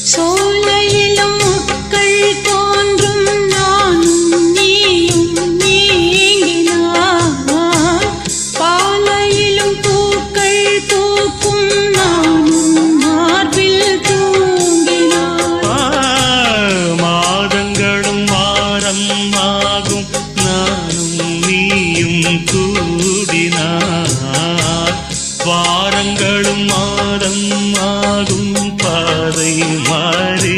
சோலையிலும் முட்கள் தோன்றும் நானும் நீயும் நீங்கினான் பாலையிலும் பூக்கள் பூக்கும் நானும் மார்பில் தூங்கினான் மாதங்களும் வாரம் ஆகும் நானும் நீயும் கூடினார் வாரங்களும் மாதம் ஆகும் பாதை மாறி